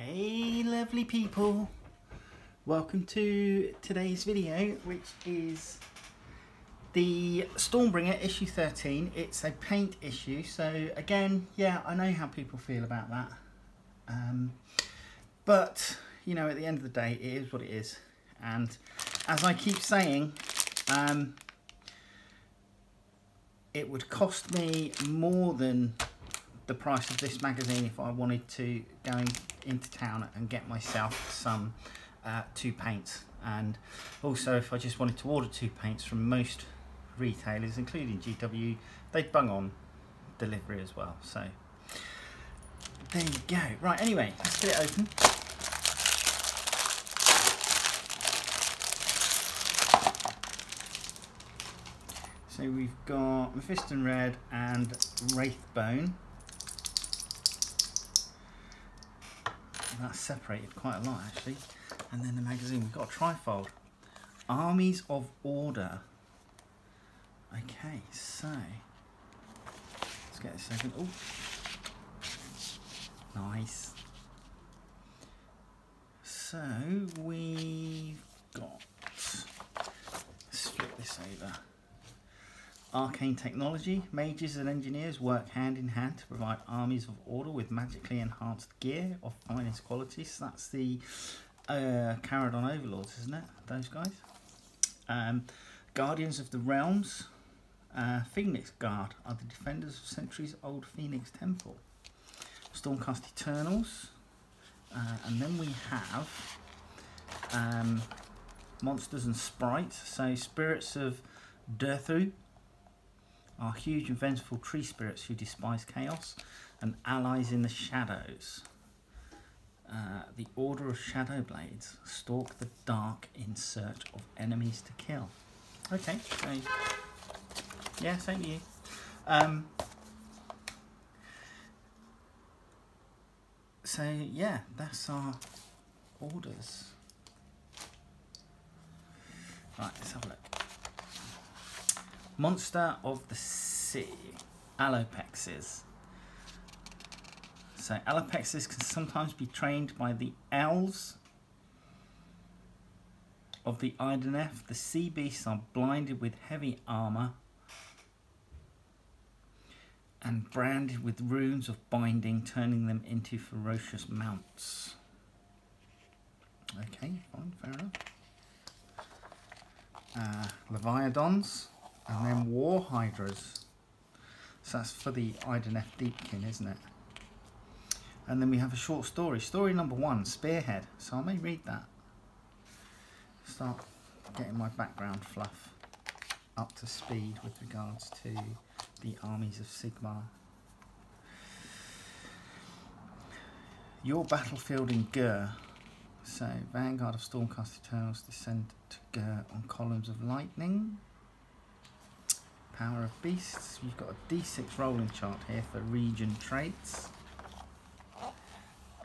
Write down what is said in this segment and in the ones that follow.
Hey lovely people, welcome to today's video, which is the Stormbringer issue 13. It's a paint issue, so again, yeah, I know how people feel about that, but you know, at the end of the day, it is what it is. And as I keep saying, it would cost me more than the price of this magazine if I wanted to go into town and get myself some 2 paints, and also if I just wanted to order 2 paints from most retailers, including GW, they'd bung on delivery as well. So there you go. Right, anyway, let's get it open. So we've got Mephiston Red and Wraithbone. That's separated quite a lot actually. And then the magazine, we've got a trifold. Armies of Order. Okay, so let's get this open. Oh, nice. So we've got, let's flip this over. Arcane technology. Mages and engineers work hand in hand to provide armies of order with magically enhanced gear of finest quality. So that's the Caradon Overlords, isn't it? Those guys. Guardians of the Realms. Phoenix Guard are the defenders of centuries old Phoenix Temple. Stormcast Eternals. And then we have monsters and sprites. So Spirits of Durthu are huge and vengeful tree spirits who despise chaos, and allies in the shadows. The Order of Shadowblades stalk the dark in search of enemies to kill. Okay, so yeah, same to you. So yeah, that's our orders. Right, let's have a look. Monster of the Sea, Alopexes. So Alopexes can sometimes be trained by the elves of the Idenef. The sea beasts are blinded with heavy armour and branded with runes of binding, turning them into ferocious mounts. Okay, fine, fair enough. Leviatons. And then War Hydras. So that's for the Idenef Deepkin, isn't it? And then we have a short story. Story number 1, Spearhead. So I may read that. Start getting my background fluff up to speed with regards to the armies of Sigmar. Your battlefield in Gur. So Vanguard of Stormcast Eternals descend to Gur on columns of lightning. Power of Beasts. You've got a D6 rolling chart here for region traits,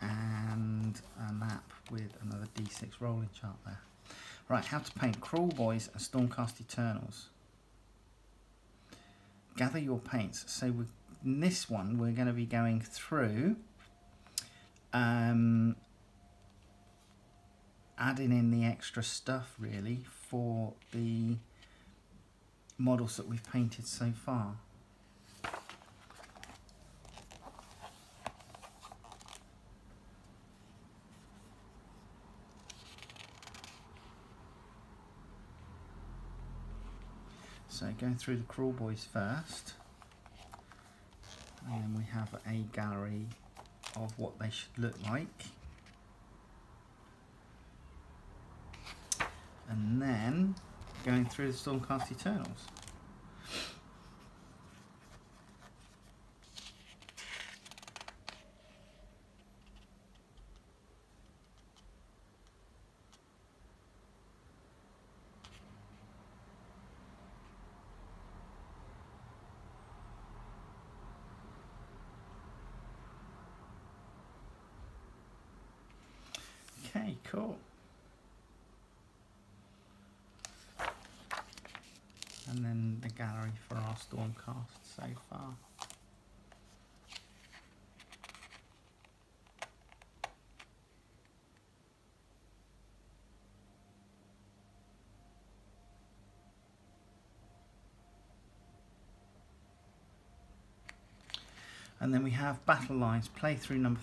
and a map with another D6 rolling chart there. Right, how to paint Crawl Boys and Stormcast Eternals. Gather your paints. So in this one we're going to be going through adding in the extra stuff really for the models that we've painted so far. So going through the Crawl Boys first, and then we have a gallery of what they should look like, and then going through the Stormcast Eternals. Okay, cool. And then the gallery for our Stormcast so far. And then we have Battle Lines, playthrough number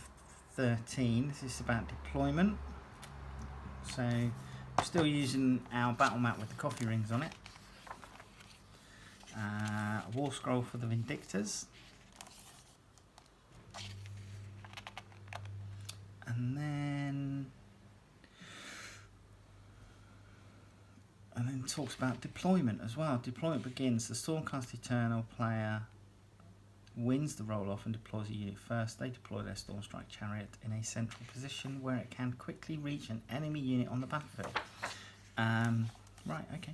13. This is about deployment. So we're still using our battle map with the coffee rings on it. A war scroll for the Vindictors. And then talks about deployment as well. Deployment begins. The Stormcast Eternal player wins the roll-off and deploys a unit first. They deploy their Stormstrike Chariot in a central position where it can quickly reach an enemy unit on the battlefield. Right, okay.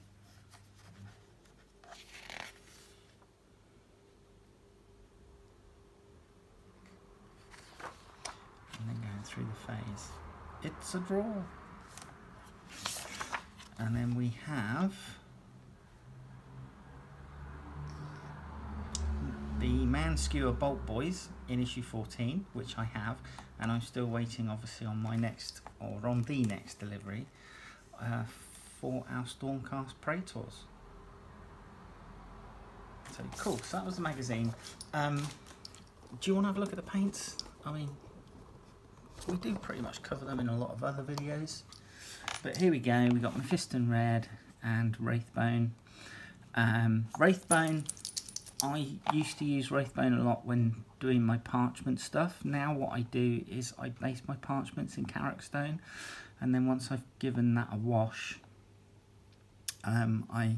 And then going through the phase. It's a draw. And then we have the Manskewer Bolt Boys in issue 14, which I have, and I'm still waiting obviously on my next, or on the next delivery for our Stormcast Praetors. So cool, so that was the magazine. Do you want to have a look at the paints? I mean, we do pretty much cover them in a lot of other videos. But here we go, we got Mephiston Red and Wraithbone. Wraithbone, I used to use Wraithbone a lot when doing my parchment stuff. Now what I do is I base my parchments in Carrackstone, and then once I've given that a wash, I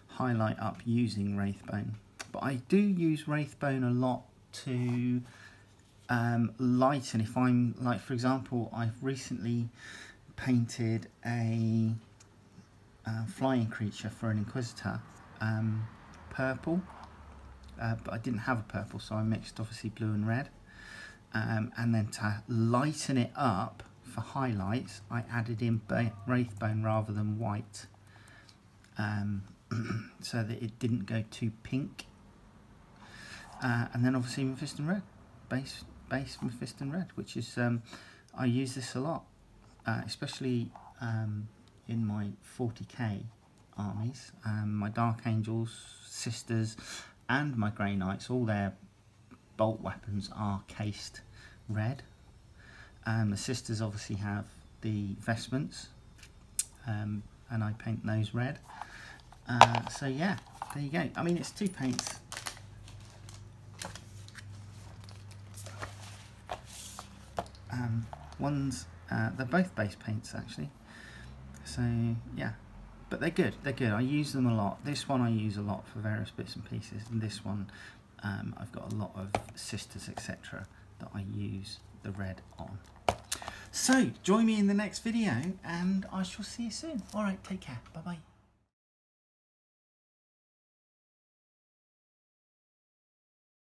highlight up using Wraithbone. But I do use Wraithbone a lot to lighten. If I'm, like for example, I've recently painted a flying creature for an Inquisitor, purple, but I didn't have a purple, so I mixed obviously blue and red, and then to lighten it up for highlights I added in Wraithbone rather than white, so that it didn't go too pink. And then obviously Mephiston Red, base Mephiston Red, which is I use this a lot. Especially in my 40k armies, my Dark Angels, Sisters and my Grey Knights, all their bolt weapons are cased red. The Sisters obviously have the vestments, and I paint those red. So yeah, there you go. I mean, it's two paints. They're both base paints actually, so yeah, but they're good, I use them a lot. This one I use a lot for various bits and pieces, and this one I've got a lot of Sisters etc that I use the red on. So join me in the next video and I shall see you soon. Alright, take care, bye bye.